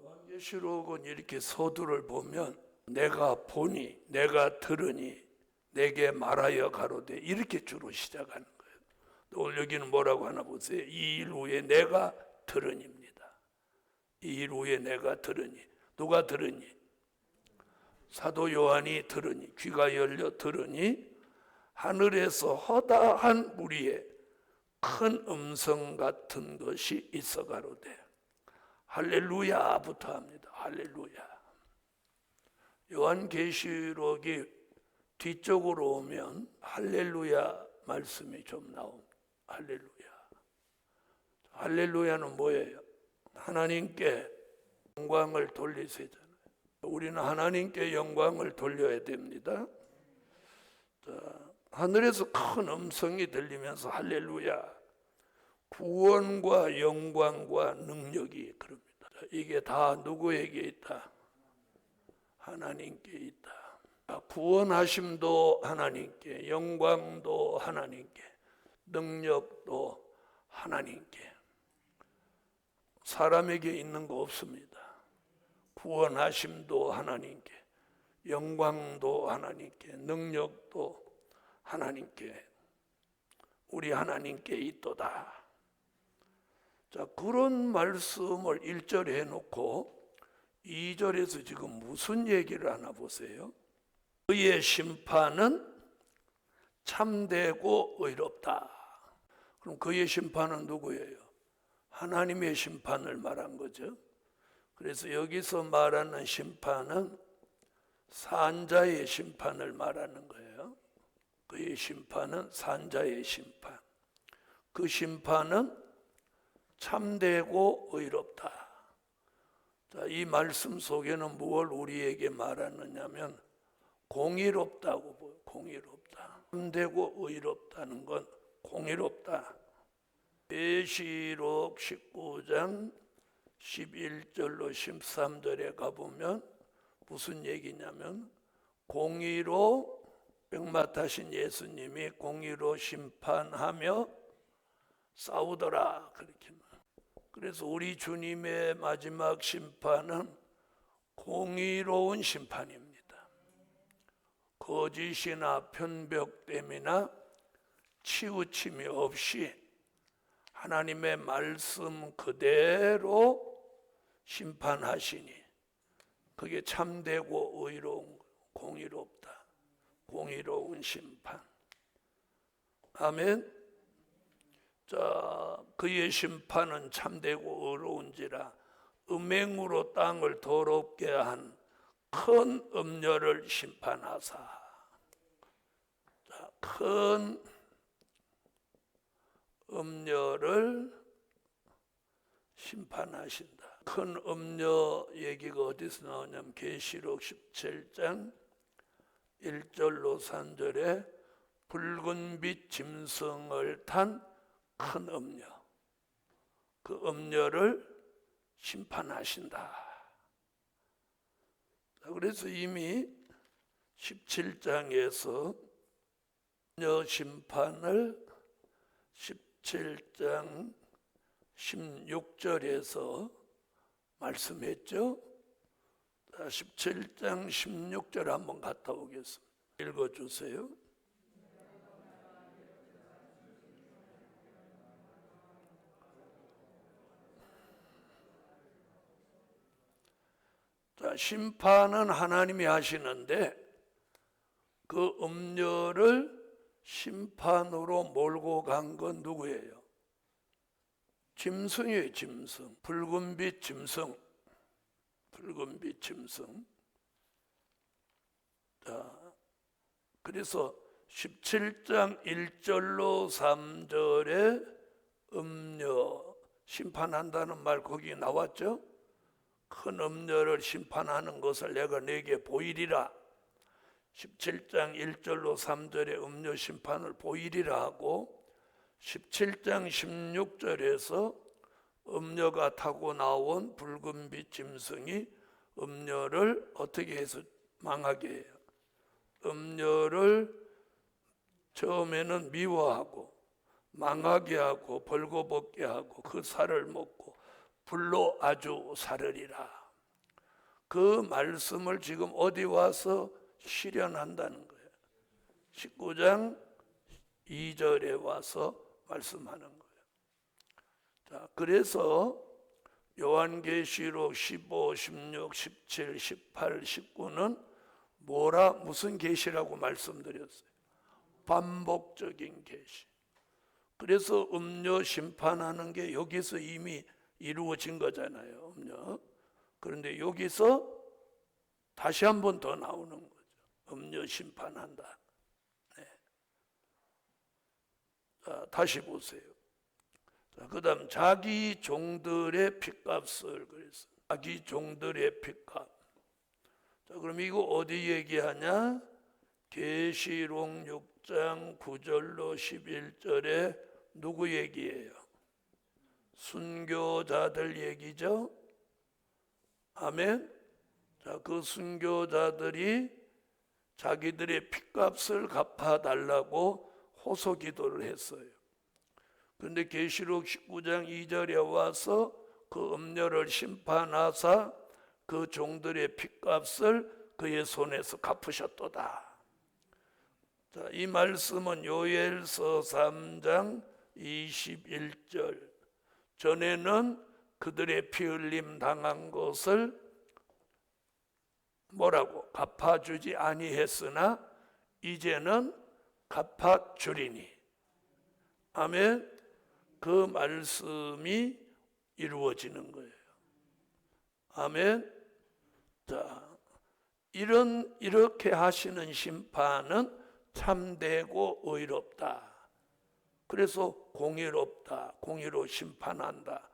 요한계시록은 이렇게 서두를 보면 내가 보니 내가 들으니 내게 말하여 가로되 이렇게 주로 시작하는 거예요. 오늘 여기는 뭐라고 하나 보세요. 이 일 후에 내가 들으니입니다. 이 일 후에 내가 들으니. 누가 들으니? 사도 요한이 들으니, 귀가 열려 들으니 하늘에서 허다한 무리에 큰 음성 같은 것이 있어 가로되 할렐루야부터 합니다. 할렐루야. 요한계시록이 뒤쪽으로 오면 할렐루야 말씀이 좀 나옵니다. 할렐루야. 할렐루야는 뭐예요? 하나님께 영광을 돌리세잖아요. 우리는 하나님께 영광을 돌려야 됩니다. 자, 하늘에서 큰 음성이 들리면서 할렐루야. 구원과 영광과 능력이 그럽니다. 이게 다 누구에게 있다? 하나님께 있다. 구원하심도 하나님께, 영광도 하나님께, 능력도 하나님께. 사람에게 있는 거 없습니다. 구원하심도 하나님께, 영광도 하나님께, 능력도 하나님께, 우리 하나님께 있도다. 자, 그런 말씀을 1절에 해놓고 2절에서 지금 무슨 얘기를 하나 보세요. 그의 심판은 참되고 의롭다. 그럼 그의 심판은 누구예요? 하나님의 심판을 말한 거죠. 그래서 여기서 말하는 심판은 산자의 심판을 말하는 거예요. 그의 심판은 산자의 심판. 그 심판은 참되고 의롭다. 자, 이 말씀 속에는 무엇을 우리에게 말하느냐면 공의롭다고 보여요. 공의롭다. 참되고 의롭다는 건 공의롭다. 계시록 19장 11절로 13절에 가보면 무슨 얘기냐면 공의로 병마타신 예수님이 공의로 심판하며 싸우더라. 그렇게 말. 그래서 우리 주님의 마지막 심판은 공의로운 심판입니다. 거짓이나 편벽됨이나 치우침이 없이 하나님의 말씀 그대로 심판하시니 그게 참되고 의로운 공의롭다. 공의로운 심판. 아멘. 자, 그의 심판은 참되고 의로운지라 음행으로 땅을 더럽게 한 큰 음녀를 심판하사. 자, 큰 음녀를 심판하신다. 큰 음녀 얘기가 어디서 나오냐면 계시록 17장 1절로 3절에 붉은 빛 짐승을 탄 큰 음녀, 그 음녀를 심판하신다. 그래서 이미 17장에서 음녀 심판을 17장 16절에서 말씀했죠. 17장 16절 한번 갔다 오겠습니다. 읽어주세요. 자, 심판은 하나님이 하시는데 그 음녀를 심판으로 몰고 간 건 누구예요? 짐승이에요. 짐승. 붉은빛 짐승. 붉은빛 짐승. 자, 그래서 17장 1절로 3절에 음녀 심판한다는 말 거기 나왔죠? 큰 음녀를 심판하는 것을 내가 네게 보이리라. 17장 1절로 3절에 음녀 심판을 보이리라 하고 17장 16절에서 음녀가 타고 나온 붉은빛 짐승이 음녀를 어떻게 해서 망하게 해요? 음녀를 처음에는 미워하고 망하게 하고 벌거벗게 하고 그 살을 먹고 불로 아주 사르리라. 그 말씀을 지금 어디 와서 실현한다는 거예요. 19장 2절에 와서 말씀하는 거예요. 자, 그래서 요한계시록 15, 16, 17, 18, 19는 무슨 계시라고 말씀드렸어요? 반복적인 계시. 그래서 음료 심판하는 게 여기서 이미 이루어진 거잖아요. 음료. 그런데 여기서 다시 한 번 더 나오는 거죠. 음료 심판한다. 네. 자, 다시 보세요. 그 다음 자기 종들의 핏값을 그랬어요. 자기 종들의 핏값. 자, 그럼 이거 어디 얘기하냐? 계시록 6장 9절로 11절에 누구 얘기예요? 순교자들 얘기죠. 아멘. 자, 그 순교자들이 자기들의 핏값을 갚아달라고 호소 기도를 했어요. 그런데 계시록 19장 2절에 와서 그 음료를 심판하사 그 종들의 핏값을 그의 손에서 갚으셨도다. 자, 이 말씀은 요엘서 3장 21절. 전에는 그들의 피 흘림 당한 것을 뭐라고? 갚아주지 아니했으나 이제는 갚아주리니. 아멘. 그 말씀이 이루어지는 거예요. 아멘. 자, 이렇게 하시는 심판은 참되고 의롭다. 그래서 공의롭다. 공의로 심판한다.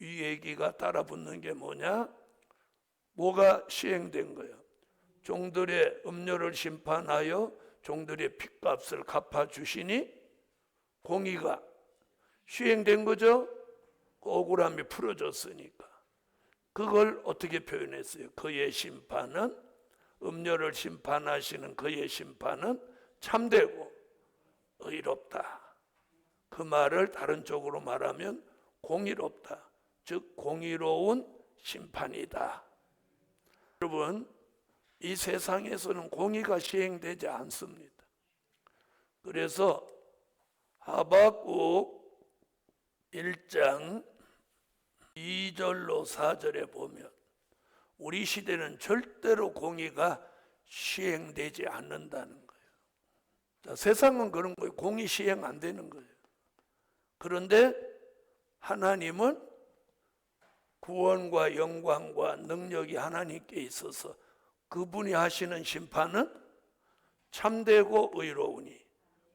이 얘기가 따라붙는 게 뭐냐? 뭐가 시행된 거예요? 종들의 음료를 심판하여 종들의 핏값을 갚아주시니 공의가 시행된 거죠. 억울함이 풀어졌으니까. 그걸 어떻게 표현했어요? 그의 심판은, 음료를 심판하시는 그의 심판은 참되고 의롭다. 그 말을 다른 쪽으로 말하면 공의롭다. 즉 공의로운 심판이다. 여러분, 이 세상에서는 공의가 시행되지 않습니다. 그래서 하박국 1장 2절로 4절에 보면 우리 시대는 절대로 공의가 시행되지 않는다는 거예요. 자, 세상은 그런 거예요. 공의 시행 안 되는 거예요. 그런데 하나님은 구원과 영광과 능력이 하나님께 있어서 그분이 하시는 심판은 참되고 의로우니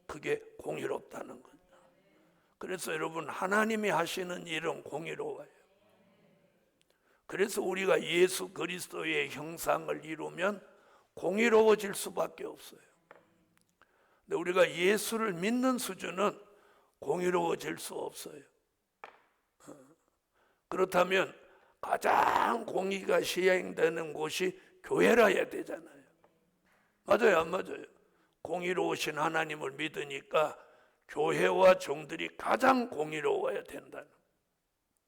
그게 공의롭다는 거죠. 그래서 여러분, 하나님이 하시는 일은 공의로워요. 그래서 우리가 예수 그리스도의 형상을 이루면 공의로워질 수밖에 없어요. 근데 우리가 예수를 믿는 수준은 공의로워질 수 없어요. 그렇다면 가장 공의가 시행되는 곳이 교회라야 되잖아요. 맞아요, 안 맞아요? 공의로우신 하나님을 믿으니까 교회와 종들이 가장 공의로워야 된다는.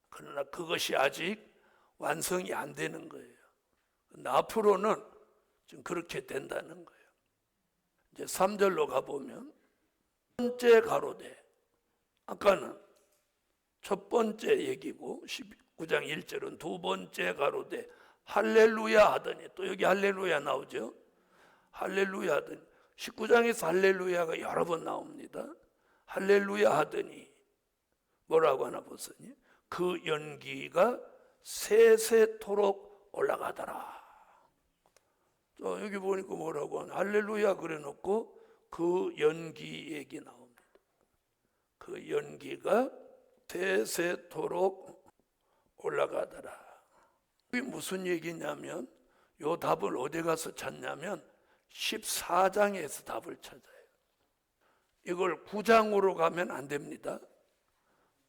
그러나 그것이 아직 완성이 안 되는 거예요. 근데 앞으로는 좀 그렇게 된다는 거예요. 이제 3절로 가보면 첫 번째 가로되, 아까는 첫 번째 얘기고 19장 1절은 두 번째 가로되 할렐루야 하더니, 또 여기 할렐루야 나오죠. 할렐루야 하더니 19장에서 할렐루야가 여러 번 나옵니다. 할렐루야 하더니 뭐라고 하나 보세요. 그 연기가 세세토록 올라가더라. 여기 보니까 뭐라고 하나, 할렐루야 그래 놓고 그 연기 얘기 나옵니다. 그 연기가 세세토록 올라가더라. 이게 무슨 얘기냐면, 요 답을 어디 가서 찾냐면 14장에서 답을 찾아요. 이걸 9장으로 가면 안 됩니다.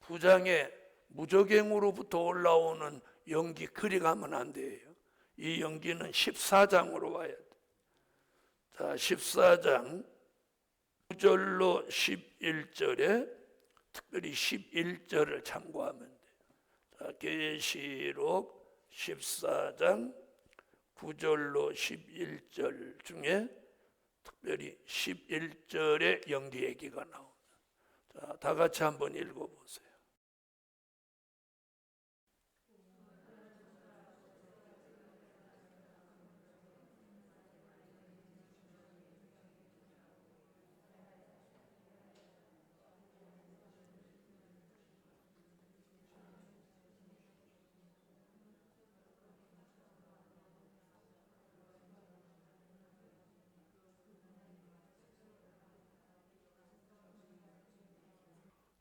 9장에 무저갱으로부터 올라오는 연기 그리 가면 안 돼요. 이 연기는 14장으로 와야 돼. 자, 14장 9절로 11절에 특별히 11절을 참고하면 돼요. 자, 계시록 14장 9절로 11절 중에 특별히 11절에 연기 얘기가 나옵니다. 자, 다 같이 한번 읽어보세요.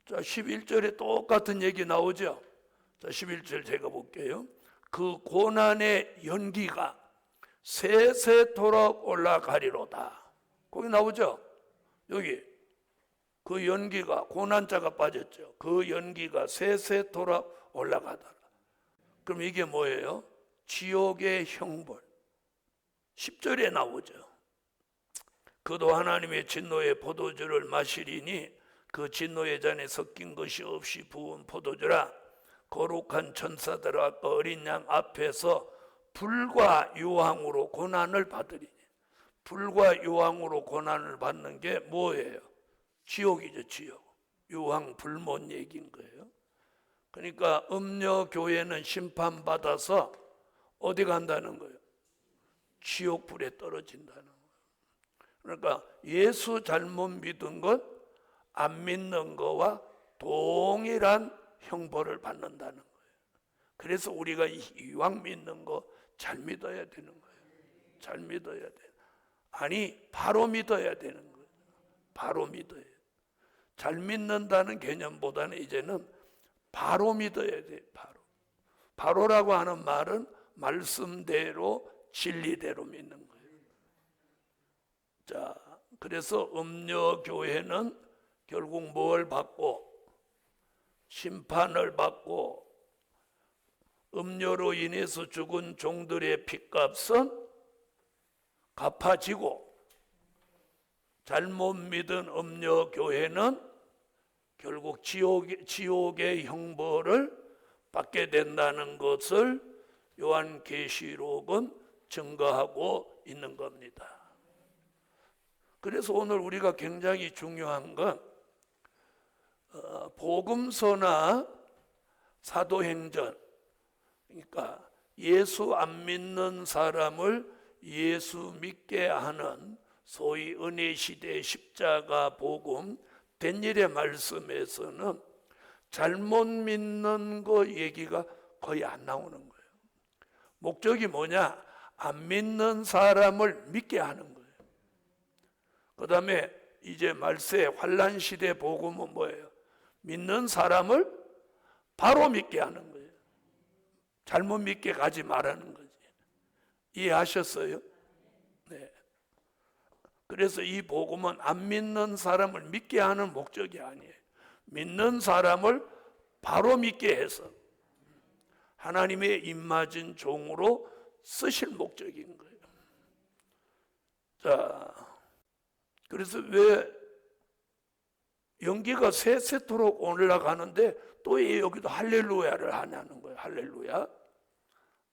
자, 11절에 똑같은 얘기 나오죠. 자, 11절 제가 볼게요. 그 고난의 연기가 세세토록 올라가리로다. 거기 나오죠. 여기 그 연기가, 고난자가 빠졌죠. 그 연기가 세세토록 올라가더라. 그럼 이게 뭐예요? 지옥의 형벌. 10절에 나오죠. 그도 하나님의 진노의 포도주를 마시리니 그 진노의 잔에 섞인 것이 없이 부은 포도주라. 거룩한 천사들과 어린 양 앞에서 불과 유황으로 고난을 받으리니. 불과 유황으로 고난을 받는 게 뭐예요? 지옥이죠, 지옥. 유황 불못 얘기인 거예요. 그러니까 음녀교회는 심판받아서 어디 간다는 거예요? 지옥불에 떨어진다는 거예요. 그러니까 예수 잘못 믿은 것, 안 믿는 거와 동일한 형벌을 받는다는 거예요. 그래서 우리가 이왕 믿는 거 잘 믿어야 되는 거예요. 잘 믿어야 돼. 아니, 바로 믿어야 되는 거예요. 바로 믿어야 돼. 잘 믿는다는 개념보다는 이제는 바로 믿어야 돼. 바로. 바로라고 하는 말은 말씀대로 진리대로 믿는 거예요. 자, 그래서 음녀교회는 결국 뭘 받고? 심판을 받고, 음료로 인해서 죽은 종들의 핏값은 갚아지고, 잘못 믿은 음녀교회는 결국 지옥의 형벌을 받게 된다는 것을 요한계시록은 증거하고 있는 겁니다. 그래서 오늘 우리가 굉장히 중요한 건 복음서나 사도행전, 그러니까 예수 안 믿는 사람을 예수 믿게 하는 소위 은혜시대 십자가 복음 댄일의 말씀에서는 잘못 믿는 거 얘기가 거의 안 나오는 거예요. 목적이 뭐냐? 안 믿는 사람을 믿게 하는 거예요. 그 다음에 이제 말세 환란시대 복음은 뭐예요? 믿는 사람을 바로 믿게 하는 거예요. 잘못 믿게 가지 말라는 거지. 이해하셨어요? 네. 그래서 이 복음은 안 믿는 사람을 믿게 하는 목적이 아니에요. 믿는 사람을 바로 믿게 해서 하나님의 입맞은 종으로 쓰실 목적인 거예요. 자, 그래서 왜 연기가 세세토록 올라가는데 또 여기도 할렐루야를 하냐는 거예요. 할렐루야.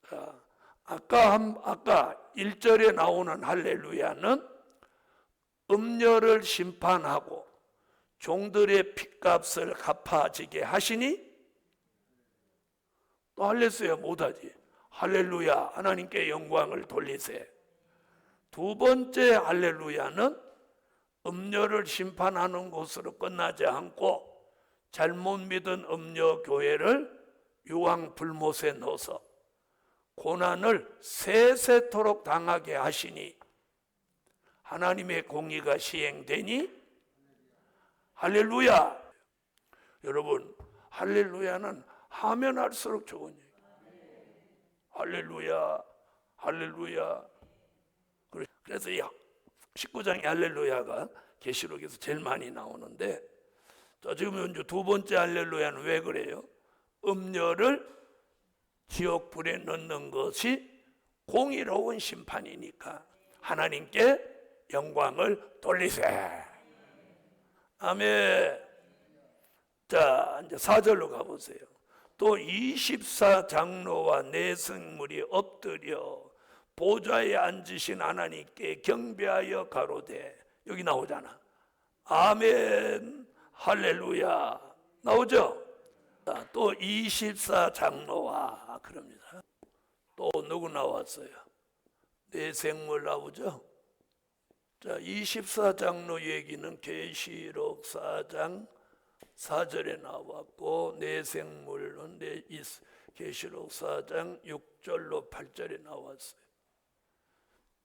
자, 아까 1절에 나오는 할렐루야는 음녀를 심판하고 종들의 핏값을 갚아지게 하시니, 또 할렐루야 못하지. 할렐루야, 하나님께 영광을 돌리세. 두 번째 할렐루야는 음녀를 심판하는 것으로 끝나지 않고 잘못 믿은 음녀 교회를 유황 불못에 넣어서 고난을 세세토록 당하게 하시니 하나님의 공의가 시행되니 할렐루야. 여러분, 할렐루야는 하면 할수록 좋은 얘기예요. 할렐루야, 할렐루야. 그래서 이 19장의 할렐루야가 계시록에서 제일 많이 나오는데, 지금 이제 두 번째 할렐루야는 왜 그래요? 음녀를 지옥불에 넣는 것이 공의로운 심판이니까 하나님께 영광을 돌리세. 아멘. 자, 이제 4절로 가보세요. 또 24장로와 내승물이 엎드려 보좌에 앉으신 하나님께 경배하여 가로되. 여기 나오잖아. 아멘 할렐루야 나오죠. 또 24장로와 그럽니다. 또 누구 나왔어요? 내생물 나오죠. 자, 24장로 얘기는 계시록 4장 4절에 나왔고, 내생물은 계시록 4장 6절로 8절에 나왔어요.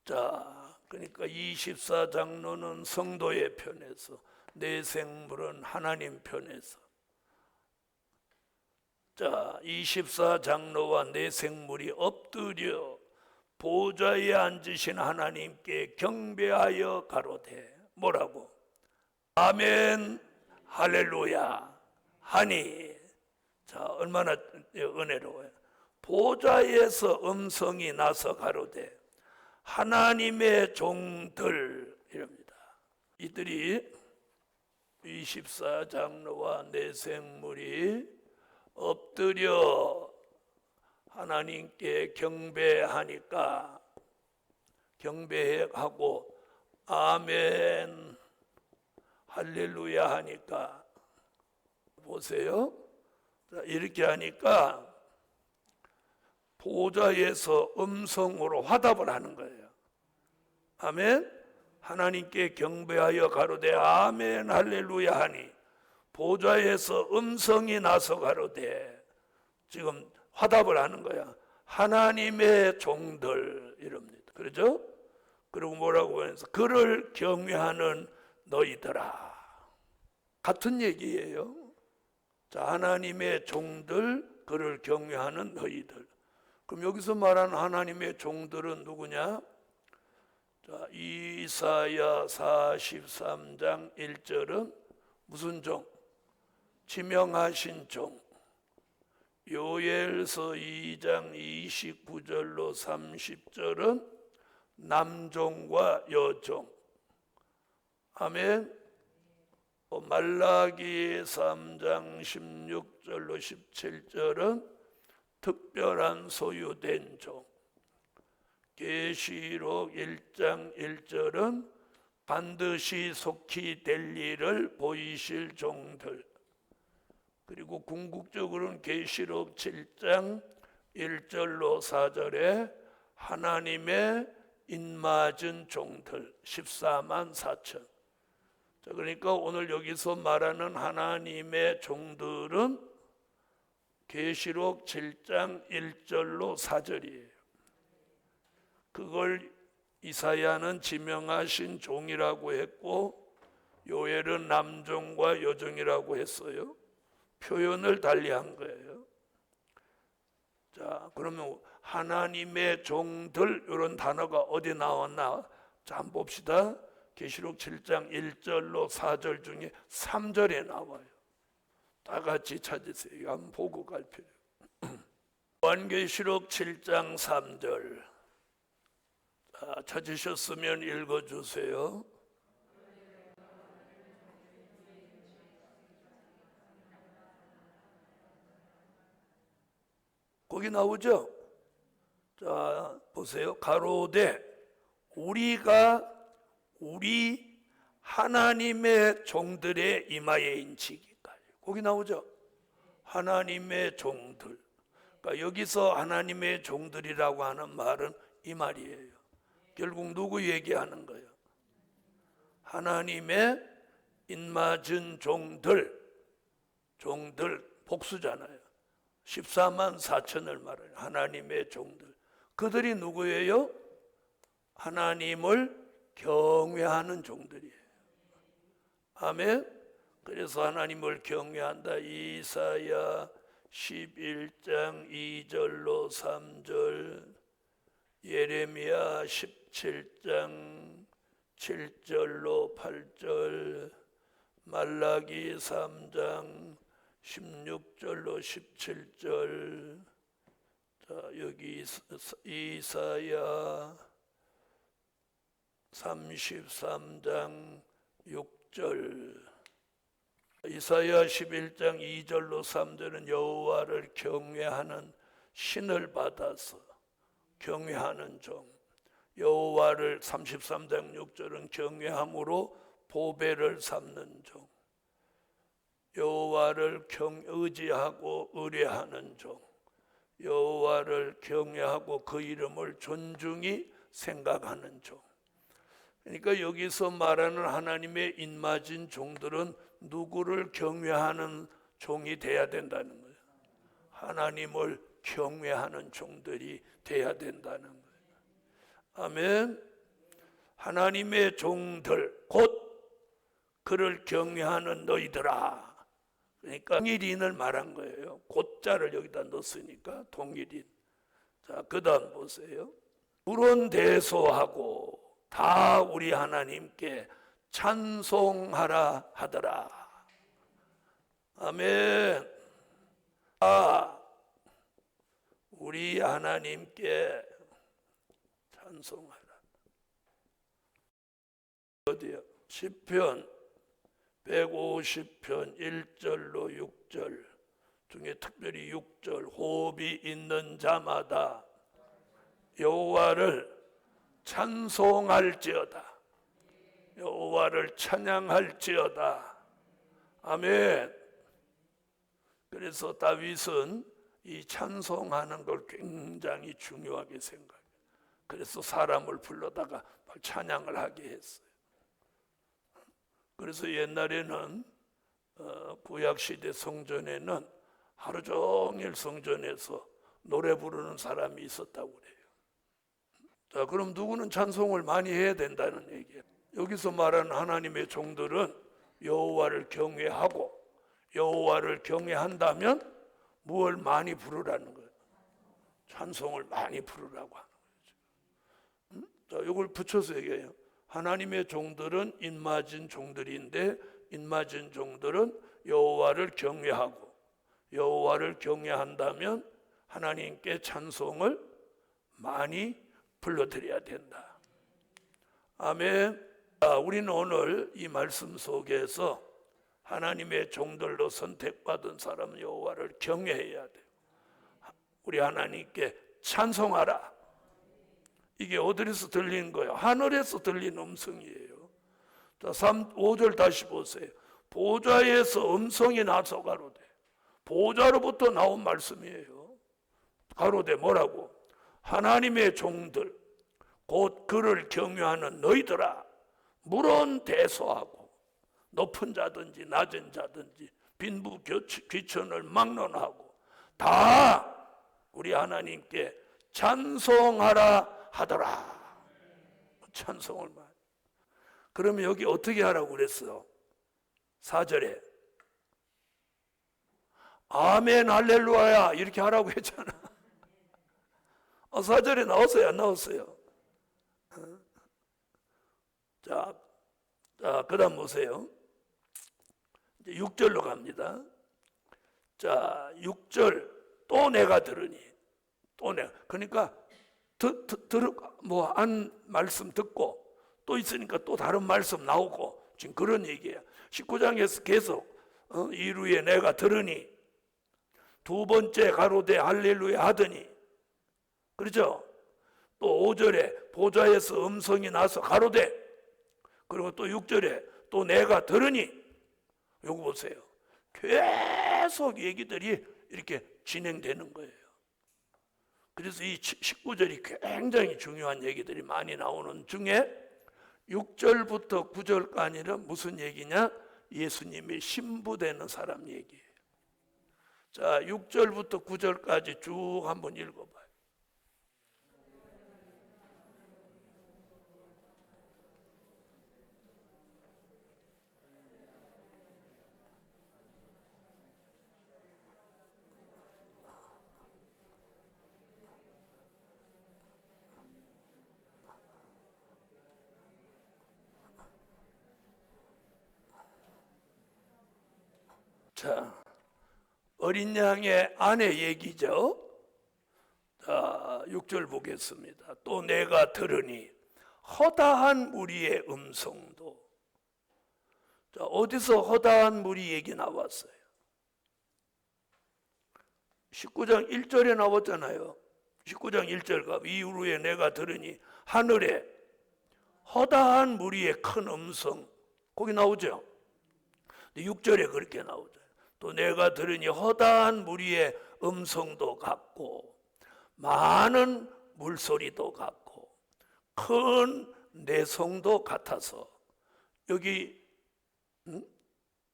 자, 그러니까 24장로는 성도의 편에서, 내생물은 하나님 편에서. 자, 24장로와 내생물이 엎드려 보좌에 앉으신 하나님께 경배하여 가로되. 뭐라고? 아멘 할렐루야 하니. 자, 얼마나 은혜로워요. 보좌에서 음성이 나서 가로되 하나님의 종들 이럽니다. 이들이 24장로와 내생물이 엎드려 하나님께 경배하니까, 경배하고 아멘 할렐루야 하니까, 보세요. 이렇게 하니까 보좌에서 음성으로 화답을 하는 거예요. 아멘. 하나님께 경배하여 가로되 아멘 할렐루야 하니 보좌에서 음성이 나서 가로되, 지금 화답을 하는 거야. 하나님의 종들 이럽니다. 그렇죠? 그리고 뭐라고 해서 그를 경외하는 너희들아. 같은 얘기예요. 자, 하나님의 종들, 그를 경외하는 너희들. 그럼 여기서 말하는 하나님의 종들은 누구냐? 자, 이사야 43장 1절은 무슨 종? 지명하신 종. 요엘서 2장 29절로 30절은 남종과 여종. 아멘. 말라기 3장 16절로 17절은 특별한 소유된 종. 계시록 1장 1절은 반드시 속히 될 일을 보이실 종들. 그리고 궁극적으로는 계시록 7장 1절로 4절에 하나님의 인맞은 종들 14만 4천. 자, 그러니까 오늘 여기서 말하는 하나님의 종들은 계시록 7장 1절로 4절이에요. 그걸 이사야는 지명하신 종이라고 했고, 요엘은 남종과 여종이라고 했어요. 표현을 달리한 거예요. 자, 그러면 하나님의 종들 이런 단어가 어디 나왔나? 자, 한번 봅시다. 계시록 7장 1절로 4절 중에 3절에 나와요. 다 같이 찾으세요. 한번 보고 갈 필요. 요한계시록 7장 3절. 자, 찾으셨으면 읽어주세요. 거기 나오죠? 자, 보세요. 가로되 우리 하나님의 종들의 이마에 인치기까지. 거기 나오죠? 하나님의 종들. 그러니까 여기서 하나님의 종들이라고 하는 말은 이 말이에요. 결국 누구 얘기하는 거예요? 하나님의 인맞은 종들 복수잖아요. 14만 4천을 말해요. 하나님의 종들. 그들이 누구예요? 하나님을 경외하는 종들이에요. 아멘. 그래서 하나님을 경외한다. 이사야 11장 2절로 3절, 예레미야 17장 7절로 8절, 말라기 3장 16절로 17절. 자, 여기 이사야 33장 6절. 이사야 11장 2절로 3절은 여호와를 경외하는 신을 받아서 경외하는 종. 여호와를 33장 6절은 경외함으로 보배를 삼는 종, 여호와를 의지하고 의뢰하는 종, 여호와를 경외하고 그 이름을 존중히 생각하는 종. 그러니까 여기서 말하는 하나님의 인맞은 종들은 누구를 경외하는 종이 돼야 된다는 거예요. 하나님을 경외하는 종들이 돼야 된다는 거예요. 아멘. 하나님의 종들 곧 그를 경외하는 너희들아. 그러니까 동일인을 말한 거예요. 곧자를 여기다 넣었으니까 동일인. 자, 그 다음 보세요. 불온대소하고 다 우리 하나님께 찬송하라 하더라. 아멘. 우리 하나님께 찬송하라. 어디요? 시편 150편 1절로 6절 중에 특별히 6절 호흡이 있는 자마다 여호와를 찬송할지어다. 여호와를 찬양할지어다. 아멘. 그래서 다윗은 이 찬송하는 걸 굉장히 중요하게 생각해요. 그래서 사람을 불러다가 찬양을 하게 했어요. 그래서 옛날에는 구약시대 성전에는 하루 종일 성전에서 노래 부르는 사람이 있었다고 그래요. 자, 그럼 누구는 찬송을 많이 해야 된다는 얘기예요. 여기서 말하는 하나님의 종들은 여호와를 경외하고 여호와를 경외한다면 무엇을 많이 부르라는 거예요. 찬송을 많이 부르라고 하는 거죠. 자, 이걸 붙여서 얘기해요. 하나님의 종들은 인맞은 종들인데 인맞은 종들은 여호와를 경외하고 여호와를 경외한다면 하나님께 찬송을 많이 불러드려야 된다. 아멘. 우리는 오늘 이 말씀 속에서 하나님의 종들로 선택받은 사람은 여호와를 경외해야 돼요. 우리 하나님께 찬송하라. 이게 어디서 들리는 거예요? 하늘에서 들리는 음성이에요. 자, 5절 다시 보세요. 보좌에서 음성이 나서 가로되. 보좌로부터 나온 말씀이에요. 가로되 뭐라고? 하나님의 종들 곧 그를 경외하는 너희들아 물론 대소하고 높은 자든지 낮은 자든지 빈부 귀천을 막론하고 다 우리 하나님께 찬송하라 하더라. 찬송을 많이. 그러면 여기 어떻게 하라고 그랬어요? 4절에 아멘 할렐루야 이렇게 하라고 했잖아. 4절에 나왔어요? 안 나왔어요? 자, 그 다음 보세요. 이제 6절로 갑니다. 자, 6절 또 내가 들으니 또 내가 그러니까 한 말씀 듣고 또 있으니까 또 다른 말씀 나오고 지금 그런 얘기예요. 19장에서 계속 이루에 내가 들으니 두 번째 가로되 할렐루야 하더니 그렇죠? 또 5절에 보좌에서 음성이 나서 가로되 그리고 또 6절에 또 내가 들으니 요거 보세요. 계속 얘기들이 이렇게 진행되는 거예요. 그래서 이 19절이 굉장히 중요한 얘기들이 많이 나오는 중에 6절부터 9절까지는 무슨 얘기냐? 예수님이 신부되는 사람 얘기예요. 자, 6절부터 9절까지 쭉 한번 읽어봐요. 자, 어린 양의 아내 얘기죠. 자, 6절 보겠습니다. 또 내가 들으니 허다한 무리의 음성도. 자, 어디서 허다한 무리 얘기 나왔어요? 19장 1절에 나왔잖아요. 19장 1절가 이후에 내가 들으니 하늘에 허다한 무리의 큰 음성, 거기 나오죠. 6절에 그렇게 나오죠. 또 내가 들으니 허다한 무리의 음성도 같고 많은 물소리도 같고 큰 내성도 같아서, 여기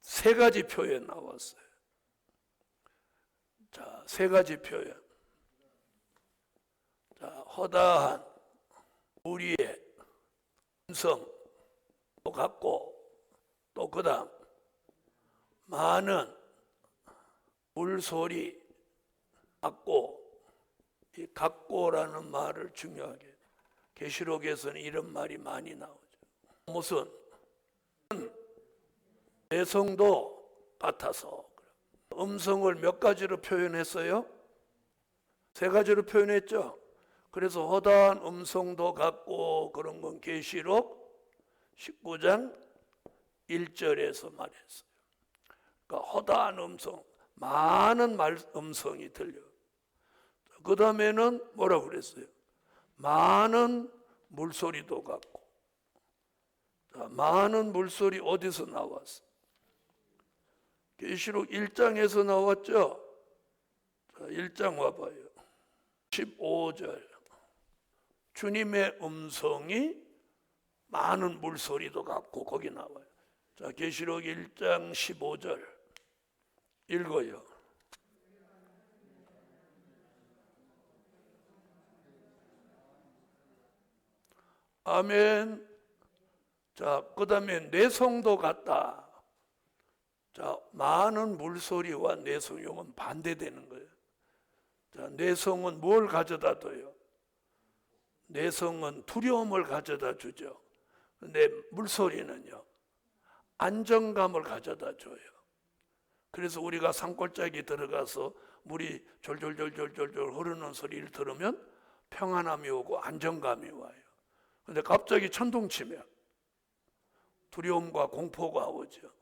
세 가지 표현 나왔어요. 자, 세 가지 표현. 자, 허다한 무리의 음성도 같고, 또 그다음 많은 물소리 같고, 이 같고라는 말을 중요하게, 계시록에서는 이런 말이 많이 나오죠. 무슨 내성도 같아서. 음성을 몇 가지로 표현했어요? 세 가지로 표현했죠. 그래서 허다한 음성도 같고 그런 건 계시록 19장 1절에서 말했어요. 그러니까 허다한 음성, 많은 음성이 들려. 그 다음에는 뭐라고 그랬어요? 많은 물소리도 같고. 자, 많은 물소리 어디서 나왔어? 계시록 1장에서 나왔죠. 자, 1장 와봐요. 15절. 주님의 음성이 많은 물소리도 같고, 거기 나와요. 자, 계시록 1장 15절 읽어요. 아멘. 자, 그 다음에 내성도 같다. 자, 많은 물소리와 내성은 반대되는 거예요. 자, 내성은 뭘 가져다 둬요? 내성은 두려움을 가져다 주죠. 근데 물소리는요, 안정감을 가져다 줘요. 그래서 우리가 산골짜기 들어가서 물이 졸졸졸졸졸 흐르는 소리를 들으면 평안함이 오고 안정감이 와요. 근데 갑자기 천둥치면 두려움과 공포가 오죠.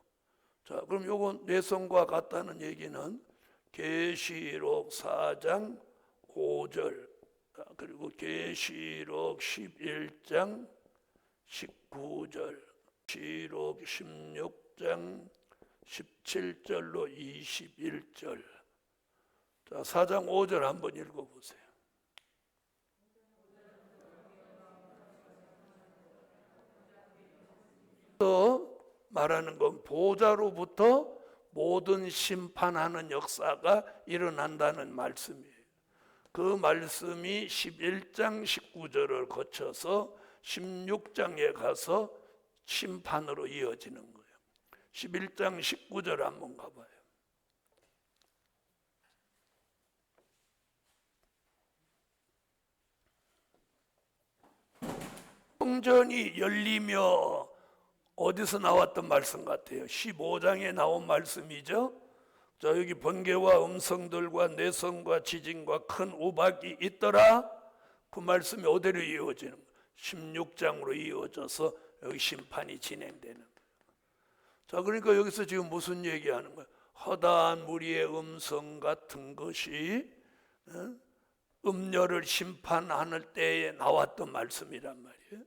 자, 그럼 요건 내성과 같다는 얘기는 계시록 4장 5절, 그리고 계시록 11장 19절, 계시록 16장 17절로 21절. 자, 4장 5절 한번 읽어보세요. 말하는 건 보좌로부터 모든 심판하는 역사가 일어난다는 말씀이에요. 그 말씀이 11장 19절을 거쳐서 16장에 가서 심판으로 이어지는 거예요. 11장 19절 한번 가봐요. 성전이 열리며, 어디서 나왔던 말씀 같아요? 15장에 나온 말씀이죠. 자, 여기 번개와 음성들과 내성과 지진과 큰 우박이 있더라. 그 말씀이 어디로 이어지는 거예요? 16장으로 이어져서 여기 심판이 진행되는 거예요. 자, 그러니까 여기서 지금 무슨 얘기하는 거예요? 허다한 무리의 음성 같은 것이 음녀를 심판하는 때에 나왔던 말씀이란 말이에요.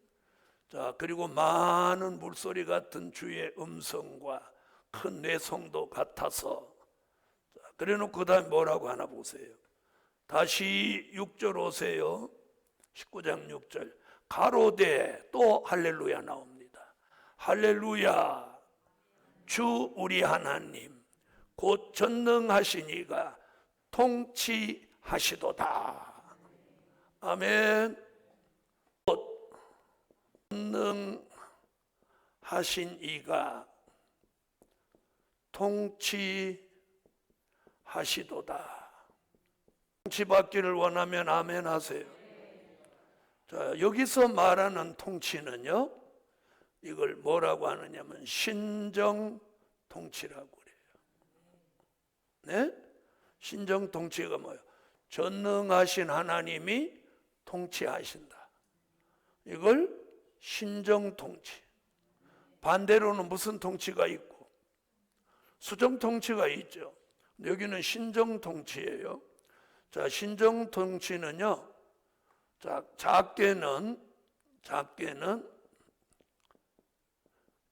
자, 그리고 많은 물소리 같은 주의 음성과 큰 내성도 같아서. 자, 그래 놓고 그다음 뭐라고 하나 보세요. 다시 6절 오세요. 19장 6절. 가로되, 또 할렐루야 나옵니다. 할렐루야, 주 우리 하나님 곧 전능하신 이가 통치하시도다. 아멘. 전능하신 이가 통치하시도다. 통치받기를 원하면 아멘 하세요. 자, 여기서 말하는 통치는요, 이걸 뭐라고 하느냐면 신정 통치라고 그래요. 네? 신정 통치가 뭐예요? 전능하신 하나님이 통치하신다. 이걸 신정 통치. 반대로는 무슨 통치가 있고? 수정 통치가 있죠. 여기는 신정 통치예요. 자, 신정 통치는요, 자, 작게는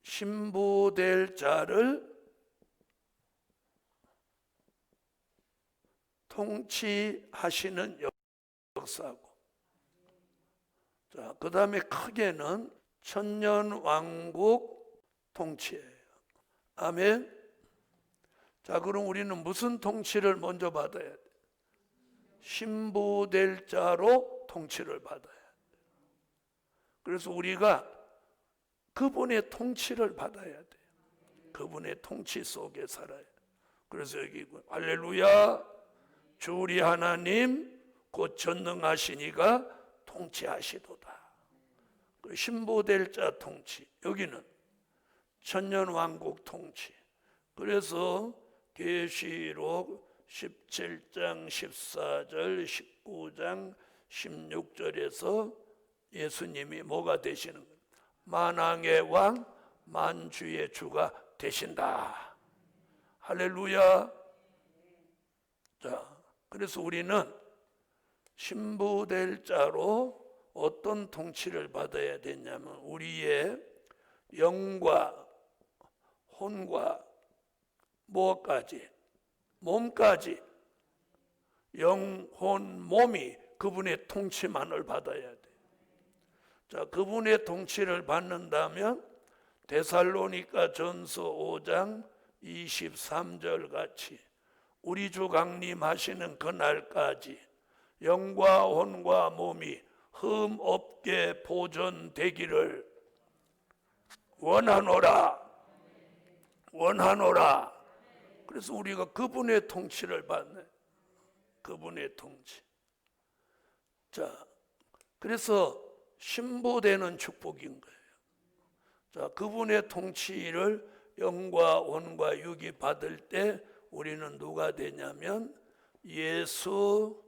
신부될 자를 통치하시는 역사고, 자, 그 다음에 크게는 천년왕국 통치예요. 아멘. 자, 그럼 우리는 무슨 통치를 먼저 받아야 돼? 신부될 자로 통치를 받아야 돼. 그래서 우리가 그분의 통치를 받아야 돼. 그분의 통치 속에 살아야 돼. 그래서 여기 할렐루야, 주 우리 하나님 곧 전능하시니가 통치하시도다. 신부될 자 통치, 여기는 천년왕국 통치. 그래서 계시록 17장 14절 19장 16절에서 예수님이 뭐가 되시는 거예요? 만왕의 왕 만주의 주가 되신다. 할렐루야. 자, 그래서 우리는 신부될 자로 어떤 통치를 받아야 되냐면 우리의 영과 혼과 무엇까지? 몸까지, 영, 혼, 몸이 그분의 통치만을 받아야 돼. 자, 그분의 통치를 받는다면 데살로니가 전서 5장 23절 같이 우리 주 강림하시는 그날까지 영과 혼과 몸이 흠 없게 보존되기를 원하노라. 그래서 우리가 그분의 통치를 받네. 그분의 통치. 자, 그래서 신부되는 축복인 거예요. 자, 그분의 통치를 영과 혼과 육이 받을 때 우리는 누가 되냐면 예수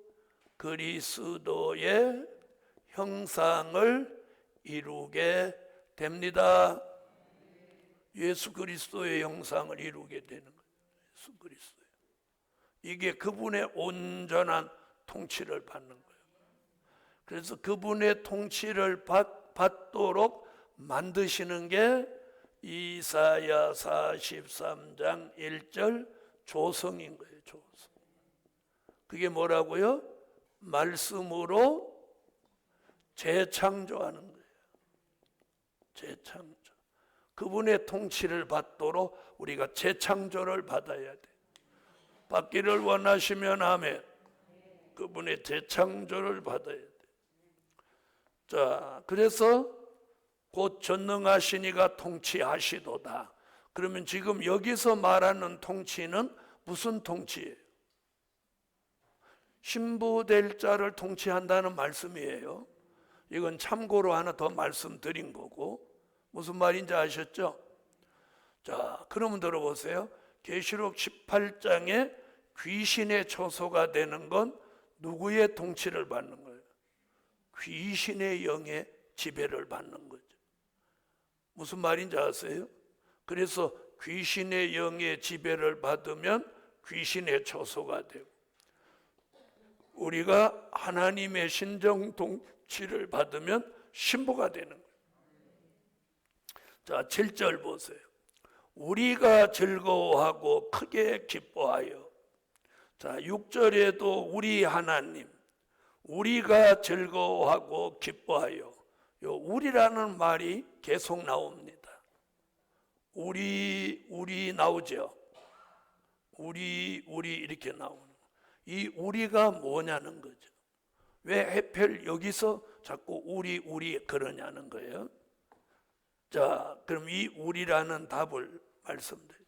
그리스도의 형상을 이루게 됩니다. 예수 그리스도의 형상을 이루게 되는 거예요. 예수 그리스도. 이게 그분의 온전한 통치를 받는 거예요. 그래서 그분의 통치를 받도록 만드시는 게 이사야 43장 1절 조성인 거예요. 조성. 그게 뭐라고요? 말씀으로 재창조하는 거예요. 재창조. 그분의 통치를 받도록 우리가 재창조를 받아야 돼. 받기를 원하시면 아멘. 그분의 재창조를 받아야 돼. 자, 그래서 곧 전능하시니가 통치하시도다. 그러면 지금 여기서 말하는 통치는 무슨 통치예요? 신부될 자를 통치한다는 말씀이에요. 이건 참고로 하나 더 말씀드린 거고, 무슨 말인지 아셨죠? 자, 그러면 들어보세요. 계시록 18장에 귀신의 처소가 되는 건 누구의 통치를 받는 거예요? 귀신의 영의 지배를 받는 거죠. 무슨 말인지 아세요? 그래서 귀신의 영의 지배를 받으면 귀신의 처소가 되고, 우리가 하나님의 신정 통치를 받으면 신부가 되는 거예요. 자, 7절 보세요. 우리가 즐거워하고 크게 기뻐하여. 자, 6절에도 우리 하나님, 우리가 즐거워하고 기뻐하여. 요 우리라는 말이 계속 나옵니다. 우리 나오죠. 우리 이렇게 나오는. 이 우리가 뭐냐는 거죠. 왜 하필 여기서 자꾸 우리 그러냐는 거예요. 자, 그럼 이 우리라는 답을 말씀드려요.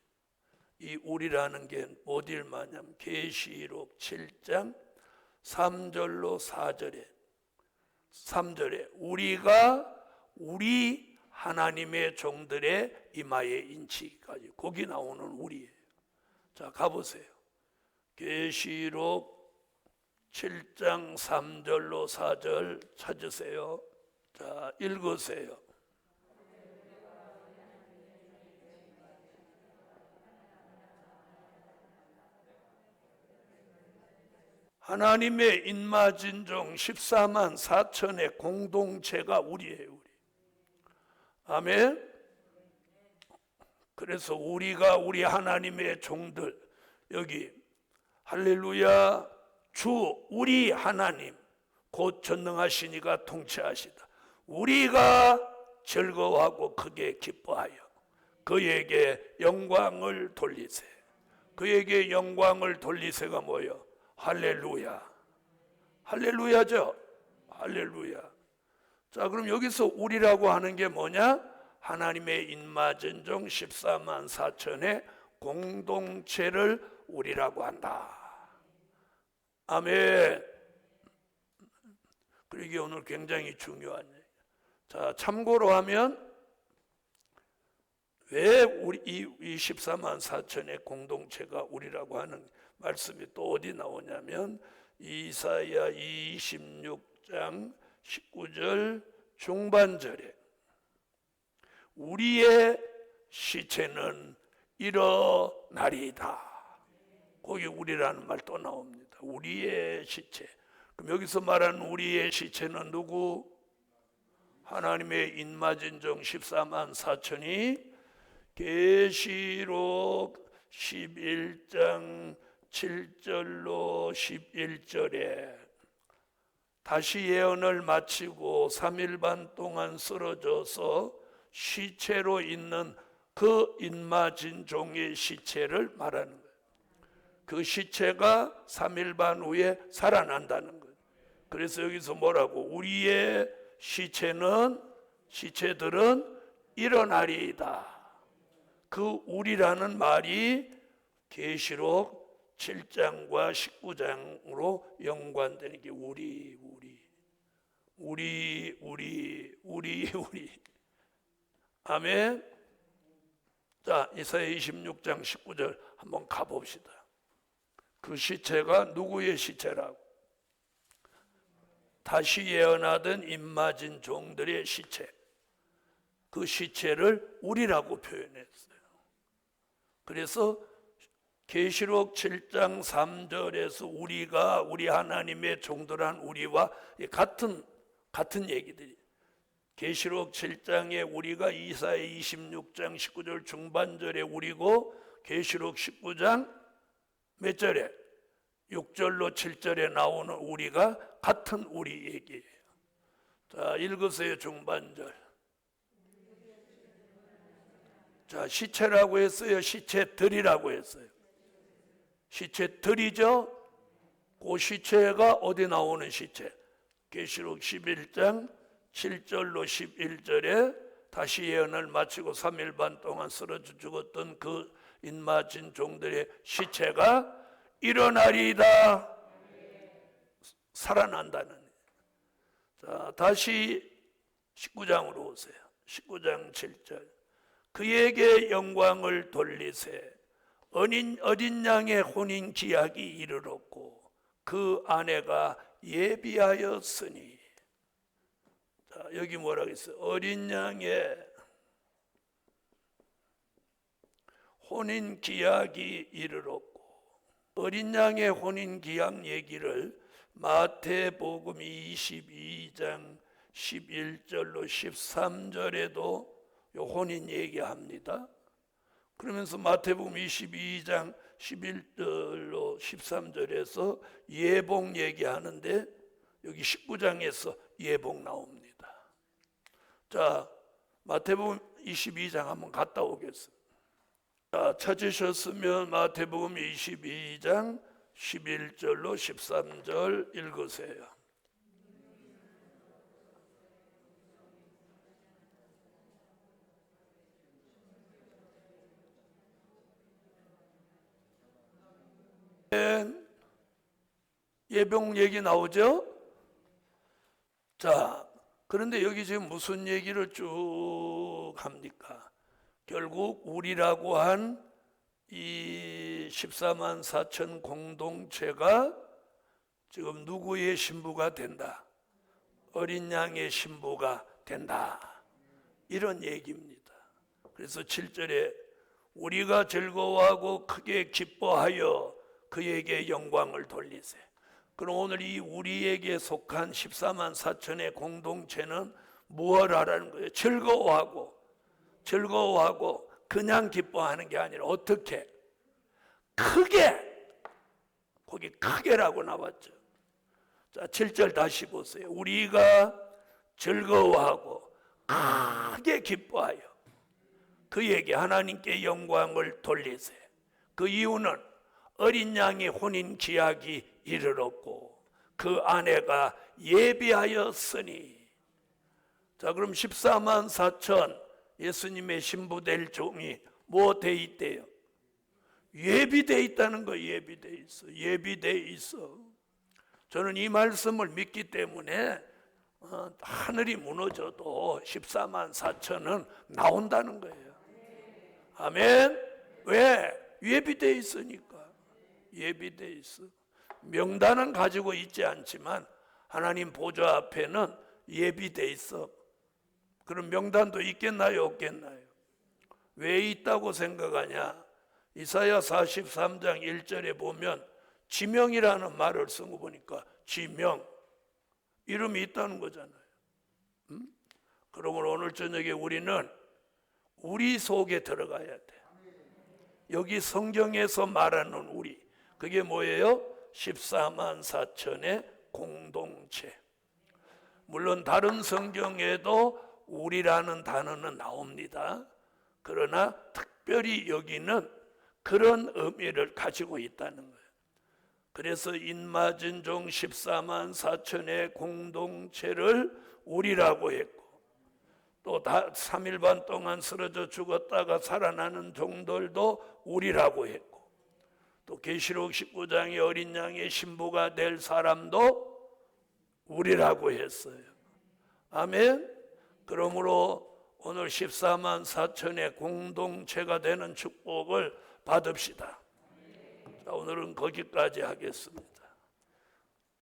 이 우리라는 게 어딜 말하냐면 계시록 7장 3절로 3절에 우리 하나님의 종들의 이마에 인치기까지 거기 나오는 우리예요. 자, 가보세요. 계시록 7장 3절로 4절 찾으세요. 자, 읽으세요. 하나님의 인마진종 14만 4천의 공동체가 우리예요. 우리. 아멘. 그래서 우리가 우리 하나님의 종들, 여기 할렐루야, 주 우리 하나님 곧 전능하시니가 통치하시다. 우리가 즐거워하고 크게 기뻐하여 그에게 영광을 돌리세. 그에게 영광을 돌리세가 뭐예요? 할렐루야. 할렐루야죠. 할렐루야. 자, 그럼 여기서 우리라고 하는 게 뭐냐? 하나님의 인마전종 14만 4천의 공동체를 우리라고 한다. 아멘. 그리고 이게 오늘 굉장히 중요한 얘기예요. 자, 참고로 하면 왜 우리 이 14만 4천의 공동체가 우리라고 하는 말씀이 또 어디 나오냐면 이사야 26장 19절 중반절에 우리의 시체는 일어나리이다. 거기 우리라는 말 또 나옵니다. 우리의 시체. 그럼 여기서 말하는 우리의 시체는 누구? 하나님의 인마진종 14만 4천이 계시록 11장 7절로 11절에 다시 예언을 마치고 3일 반 동안 쓰러져서 시체로 있는 그 인마진종의 시체를 말하는 거예요. 그 시체가 3일 반 후에 살아난다는 거예요. 그래서 여기서 뭐라고? 우리의 시체들은 일어나리이다. 그 우리라는 말이 계시록 7장과 19장으로 연관되는 게 우리. 아멘. 자, 이사야 26장 19절 한번 가봅시다. 그 시체가 누구의 시체라고? 다시 예언하던 인마진 종들의 시체. 그 시체를 우리라고 표현했어요. 그래서 계시록 7장 3절에서 우리가 우리 하나님의 종들한 우리와 같은 얘기들이 계시록 7장에 우리가 이사야 26장 19절 중반절에 우리고 계시록 19장 몇 절에? 6절로 7절에 나오는 우리가 같은 우리 얘기예요. 자, 읽으세요. 중반절. 자, 시체라고 했어요? 시체들이라고 했어요? 시체들이죠? 그 시체가 어디 나오는 시체? 계시록 11장 7절로 11절에 다시 예언을 마치고 3일 반 동안 쓰러져 죽었던 그 인마진 종들의 시체가 일어나리이다. 살아난다는. 자, 다시 19장으로 오세요. 19장 7절. 그에게 영광을 돌리세. 어린 양의 혼인 기약이 이르렀고 그 아내가 예비하였으니. 자, 여기 뭐라고 했어요? 어린 양의 혼인 기약이 이르렀고. 어린 양의 혼인 기약 얘기를 마태복음 22장 11절로 13절에도 요 혼인 얘기합니다. 그러면서 마태복음 22장 11절로 13절에서 예복 얘기하는데 여기 19장에서 예복 나옵니다. 자, 마태복음 22장 한번 갔다 오겠습니다. 자, 찾으셨으면 마태복음 22장 11절로 13절 읽으세요. 예병 얘기 나오죠? 자, 그런데 여기 지금 무슨 얘기를 쭉 합니까? 결국 우리라고 한 이 14만 4천 공동체가 지금 누구의 신부가 된다? 어린 양의 신부가 된다. 이런 얘기입니다. 그래서 7절에 우리가 즐거워하고 크게 기뻐하여 그에게 영광을 돌리세. 그럼 오늘 이 우리에게 속한 14만 4천의 공동체는 무엇을 하라는 거예요? 즐거워하고 그냥 기뻐하는 게 아니라 어떻게? 크게, 거기 크게라고 나왔죠. 자, 7절 다시 보세요. 우리가 즐거워하고 크게 기뻐하여 그에게 하나님께 영광을 돌리세. 그 이유는 어린 양의 혼인 기약이 이르렀고 그 아내가 예비하였으니. 자, 그럼 14만 4천 예수님의 신부될 종이 뭐 돼 있대요? 예비돼 있다는 거. 예비돼 있어. 예비돼 있어. 저는 이 말씀을 믿기 때문에 하늘이 무너져도 14만 4천은 나온다는 거예요. 아멘. 왜? 예비돼 있으니까. 예비돼 있어. 명단은 가지고 있지 않지만 하나님 보좌 앞에는 예비돼 있어. 그럼 명단도 있겠나요, 없겠나요? 왜 있다고 생각하냐? 이사야 43장 1절에 보면 지명이라는 말을 쓴 거 보니까 지명, 이름이 있다는 거잖아요. 그러므로 오늘 저녁에 우리는 우리 속에 들어가야 돼. 여기 성경에서 말하는 우리, 그게 뭐예요? 14만 4천의 공동체. 물론 다른 성경에도 우리라는 단어는 나옵니다. 그러나 특별히 여기는 그런 의미를 가지고 있다는 거예요. 그래서 인맞은 종 14만 4천의 공동체를 우리라고 했고, 또 3일 반 동안 쓰러져 죽었다가 살아나는 종들도 우리라고 했고, 또 계시록 19장의 어린 양의 신부가 될 사람도 우리라고 했어요. 아멘. 그러므로 오늘 14만 4천의 공동체가 되는 축복을 받읍시다. 자, 오늘은 거기까지 하겠습니다.